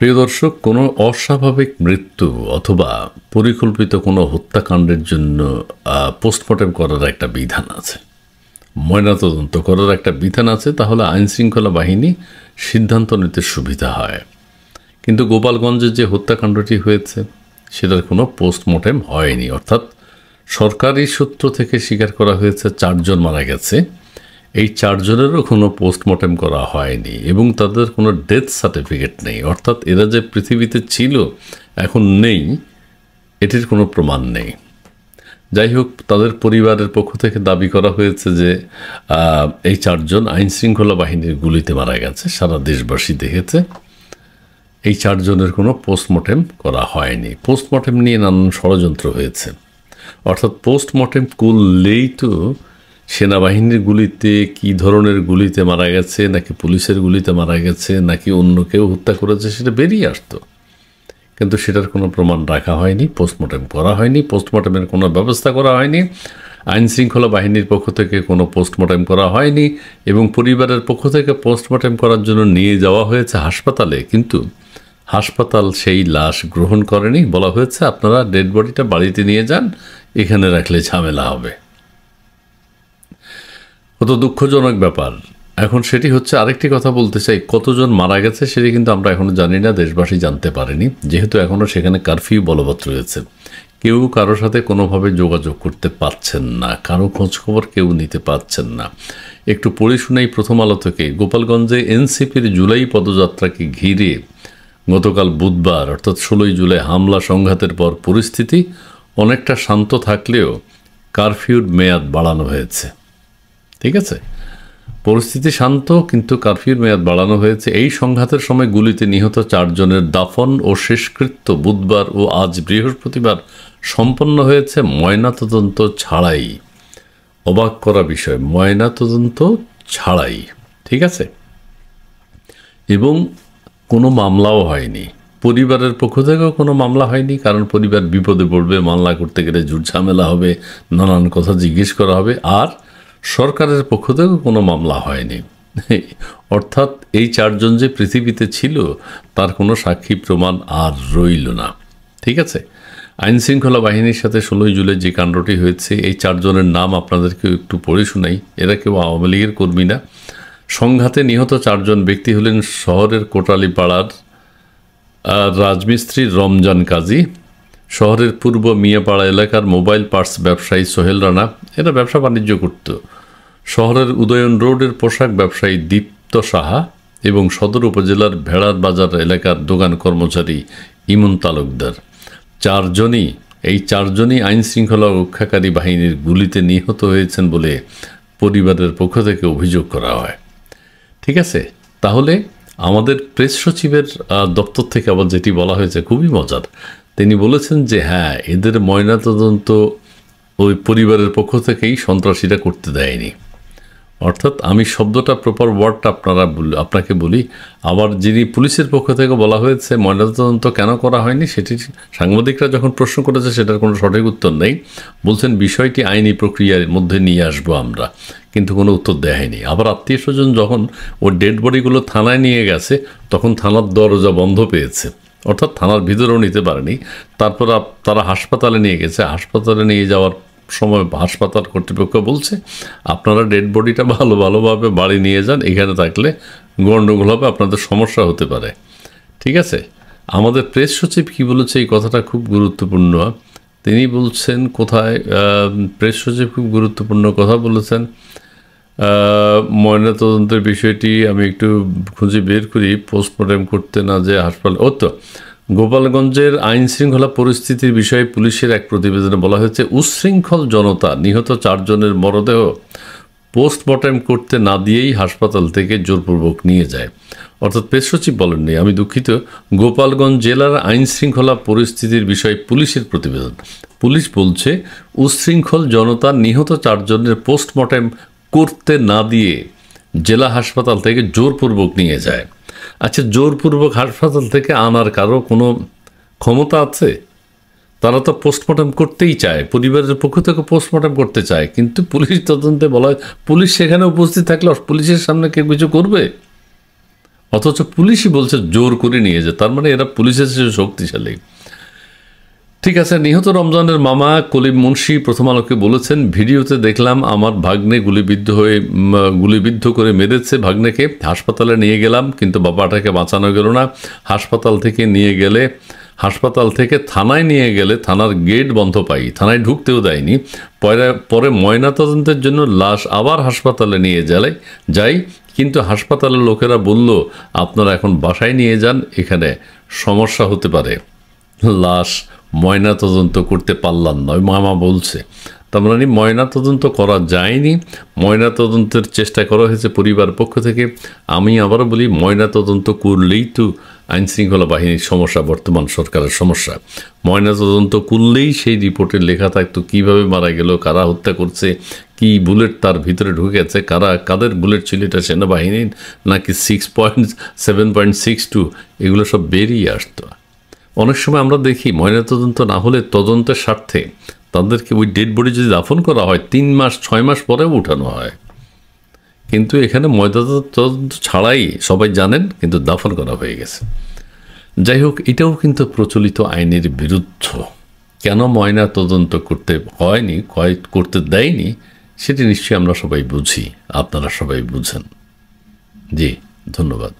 প্রিয় দর্শক, কোনো অস্বাভাবিক মৃত্যু অথবা পরিকল্পিত কোনো হত্যাকাণ্ডের জন্য পোস্টমর্টেম করার একটা বিধান আছে, ময়নাতদন্ত করার একটা বিধান আছে, তাহলে আইনশৃঙ্খলা বাহিনী সিদ্ধান্ত নিতে সুবিধা হয়। কিন্তু গোপালগঞ্জে যে হত্যাকাণ্ডটি হয়েছে সেটার কোনো পোস্টমর্টেম হয়নি, অর্থাৎ সরকারি সূত্র থেকে স্বীকার করা হয়েছে 4 জন মারা গেছে। এই 4 জনেরও কোনো পোস্টমর্টেম করা হয়নি এবং তাদের কোনো ডেথ সার্টিফিকেট নেই, অর্থাৎ এরা যে পৃথিবীতে ছিল এখন নেই, এটির কোনো প্রমাণ নেই। যাই হোক, তাদের পরিবারের পক্ষ থেকে দাবি করা হয়েছে যে এই 4 জন আইনশৃঙ্খলা বাহিনীর গুলিতে মারা গেছে, সারা দেশবাসী দেখেছে। এই 4 জনের কোনো পোস্টমর্টেম করা হয়নি। পোস্টমর্টেম নিয়ে নানান ষড়যন্ত্র হয়েছে, অর্থাৎ পোস্টমর্টেম করলেই তো সেনাবাহিনীর গুলিতে, কী ধরনের গুলিতে মারা গেছে, নাকি পুলিশের গুলিতে মারা গেছে, নাকি অন্য কেউ হত্যা করেছে সেটা বেরিয়ে আসতো। কিন্তু সেটার কোনো প্রমাণ রাখা হয়নি, পোস্টমর্টেম করা হয়নি, পোস্টমর্টেমের কোনো ব্যবস্থা করা হয়নি, আইনশৃঙ্খলা বাহিনীর পক্ষ থেকে কোনো পোস্টমর্টেম করা হয়নি এবং পরিবারের পক্ষ থেকে পোস্টমর্টেম করার জন্য নিয়ে যাওয়া হয়েছে হাসপাতালে, কিন্তু হাসপাতাল সেই লাশ গ্রহণ করেনি। বলা হয়েছে আপনারা ডেড বডিটা বাড়িতে নিয়ে যান, এখানে রাখলে ঝামেলা হবে। কত দুঃখজনক ব্যাপার। এখন সেটি হচ্ছে, আরেকটি কথা বলতে চাই, কতজন মারা গেছে সেটি কিন্তু আমরা এখনও জানি না, দেশবাসী জানতে পারেনি, যেহেতু এখনও সেখানে কারফিউ বলবৎ রয়েছে। কেউ কারোর সাথে কোনোভাবে যোগাযোগ করতে পারছেন না, কারো খোঁজখবর কেউ নিতে পারছেন না। একটু পড়ে শুনেই প্রথম আলো থেকে। গোপালগঞ্জে এনসিপির জুলাই পদযাত্রাকে ঘিরে গতকাল বুধবার অর্থাৎ 16 জুলাই হামলা সংঘাতের পর পরিস্থিতি অনেকটা শান্ত থাকলেও কারফিউর মেয়াদ বাড়ানো হয়েছে। ঠিক আছে, পরিস্থিতি শান্ত, কিন্তু কারফিউর মেয়াদ বাড়ানো হয়েছে। এই সংঘাতের সময় গুলিতে নিহত 4 জনের দাফন ও শেষকৃত্য বুধবার ও আজ বৃহস্পতিবার সম্পন্ন হয়েছে ময়নাতদন্ত ছাড়াই। অবাক করা বিষয়, ময়নাতদন্ত ছাড়াই। ঠিক আছে, এবং কোনো মামলাও হয়নি, পরিবারের পক্ষ থেকেও কোনো মামলা হয়নি, কারণ পরিবার বিপদে পড়বে, মামলা করতে গেলে জুট ঝামেলা হবে, নানান কথা জিজ্ঞেস করা হবে। আর সরকারের পক্ষ থেকেও কোনো মামলা হয়নি। অর্থাৎ এই 4 জন যে পৃথিবীতে ছিল তার কোনো সাক্ষী প্রমাণ আর রইল না। ঠিক আছে, আইনশৃঙ্খলা বাহিনীর সাথে 16 জুলাই যে কাণ্ডটি হয়েছে, এই 4 জনের নাম আপনাদেরকে একটু পড়ে শোনাই। এরা কেউ আওয়ামী লীগের কর্মী না। সংঘাতে নিহত 4 জন ব্যক্তি হলেন শহরের কোটালীপাড়ার রাজমিস্ত্রি রমজান কাজী, শহরের পূর্ব মিয়াপাড়া এলাকার মোবাইল পার্টস ব্যবসায়ী সোহেল রানা, এরা ব্যবসা বাণিজ্য করত, শহরের উদয়ন রোডের পোশাক ব্যবসায়ী দীপ্ত সাহা এবং সদর উপজেলার ভেড়ার বাজার এলাকার দোকান কর্মচারী ইমন তালুকদার। 4 জনই আইনশৃঙ্খলা রক্ষাকারী বাহিনীর গুলিতে নিহত হয়েছেন বলে পরিবারের পক্ষ থেকে অভিযোগ করা হয়। ঠিক আছে, তাহলে আমাদের প্রেস সচিবের দপ্তর থেকে আবার যেটি বলা হয়েছে খুবই মজার। তিনি বলেছেন যে হ্যাঁ, এদের ময়নাতদন্ত ওই পরিবারের পক্ষ থেকেই সন্ত্রাসীরা করতে দেয়নি। অর্থাৎ আমি শব্দটা প্রপার ওয়ার্ডটা আপনাকে বলি। আবার যিনি পুলিশের পক্ষ থেকে বলা হয়েছে ময়নাতদন্ত কেন করা হয়নি, সেটি সাংবাদিকরা যখন প্রশ্ন করেছে সেটার কোনো সঠিক উত্তর নেই। বলছেন বিষয়টি আইনি প্রক্রিয়ার মধ্যে নিয়ে আসবো আমরা, কিন্তু কোনো উত্তর দেওয়া হয়নি। আবার আত্মীয় স্বজন যখন ওর ডেড বডিগুলো থানায় নিয়ে গেছে তখন থানার দরজা বন্ধ পেয়েছে, অর্থাৎ থানার ভিতরেও নিতে পারেনি। তারপর তারা হাসপাতালে নিয়ে গেছে। হাসপাতালে নিয়ে যাওয়ার সময় হাসপাতাল কর্তৃপক্ষ বলছে আপনারা ডেড বডিটা ভালোভাবে বাড়ি নিয়ে যান, এখানে থাকলে গণ্ডগোল হবে, আপনাদের সমস্যা হতে পারে। ঠিক আছে, আমাদের প্রেস সচিব কী বলেছে এই কথাটা খুব গুরুত্বপূর্ণ। তিনি বলছেন কোথায়, প্রেস সচিব খুব গুরুত্বপূর্ণ কথা বলেছেন। ময়নাতদন্তের বিষয়টি আমি একটু খুঁজে বের করি। পোস্টমর্টেম করতে না যে হাসপাতাল, তো গোপালগঞ্জের আইনশৃঙ্খলা পরিস্থিতির বিষয়ে পুলিশের এক প্রতিবেদনে বলা হয়েছে উচ্ছৃঙ্খল জনতা নিহত 4 জনের মরদেহ পোস্টমর্টেম করতে না দিয়েই হাসপাতাল থেকে জোরপূর্বক নিয়ে যায়। অর্থাৎ প্রেস সচিব বলেননি, আমি দুঃখিত, গোপালগঞ্জ জেলার আইনশৃঙ্খলা পরিস্থিতির বিষয়ে পুলিশের প্রতিবেদন। পুলিশ বলছে উচ্ছৃঙ্খল জনতা নিহত 4 জনের পোস্টমর্টেম করতে না দিয়ে জেলা হাসপাতাল থেকে জোরপূর্বক নিয়ে যায়। আচ্ছা, জোরপূর্বক হাসপাতাল থেকে আনার কারো কোনো ক্ষমতা আছে? তারা তো পোস্টমর্টম করতেই চায়, পরিবারের পক্ষ থেকে পোস্টমর্টম করতে চায়, কিন্তু পুলিশ তদন্তে বলা হয় পুলিশ সেখানে উপস্থিত থাকলে পুলিশের সামনে কেউ কিছু করবে? অথচ পুলিশই বলছে জোর করে নিয়ে যায়, তার মানে এরা পুলিশের চেয়ে শক্তিশালী। ঠিক আছে, নিহত রমজানের মামা কলিম মুন্সি প্রথম আলোকে বলেছেন, ভিডিওতে দেখলাম আমার ভাগ্নে গুলিবিদ্ধ করে মেরেছে ভাগ্নেকে, হাসপাতালে নিয়ে গেলাম কিন্তু বাবাটাকে বাঁচানো গেল না। হাসপাতাল থেকে থানায় নিয়ে গেলে থানার গেট বন্ধ পাই, থানায় ঢুকতেও দেয়নি। পরে ময়নাতদন্তের জন্য লাশ আবার হাসপাতালে নিয়ে যাই, কিন্তু হাসপাতালের লোকেরা বলল আপনারা এখন বাসায় নিয়ে যান, এখানে সমস্যা হতে পারে, লাশ ময়নাতদন্ত করতে পারলাম না, ওই মামা বলছে। তার মানে ময়নাতদন্ত করা যায়নি, ময়নাতদন্তের চেষ্টা করা হয়েছে পরিবার পক্ষ থেকে। আমি আবারও বলি, ময়নাতদন্ত করলেই তো আইনশৃঙ্খলা বাহিনীর সমস্যা, বর্তমান সরকারের সমস্যা। ময়নাতদন্ত করলেই সেই রিপোর্টে লেখা থাকতো কীভাবে মারা গেল, কারা হত্যা করছে, কি বুলেট তার ভিতরে ঢুকেছে, কাদের বুলেট ছিল, এটা সেনাবাহিনীর নাকি 7.62, এগুলো সব বেরিয়ে আসতো। অনেক সময় আমরা দেখি ময়নাতদন্ত না হলে তদন্তের স্বার্থে তাদেরকে ওই ডেড বডি যদি দাফন করা হয় 3 মাস 6 মাস পরেও উঠানো হয়, কিন্তু এখানে ময়নাতদন্ত ছাড়াই সবাই জানেন কিন্তু দাফন করা হয়ে গেছে। যাই হোক, এটাও কিন্তু প্রচলিত আইনের বিরুদ্ধ। কেন ময়নাতদন্ত করতে দেয়নি সেটি নিশ্চয়ই আমরা সবাই বুঝি, আপনারা সবাই বুঝেন। জি, ধন্যবাদ।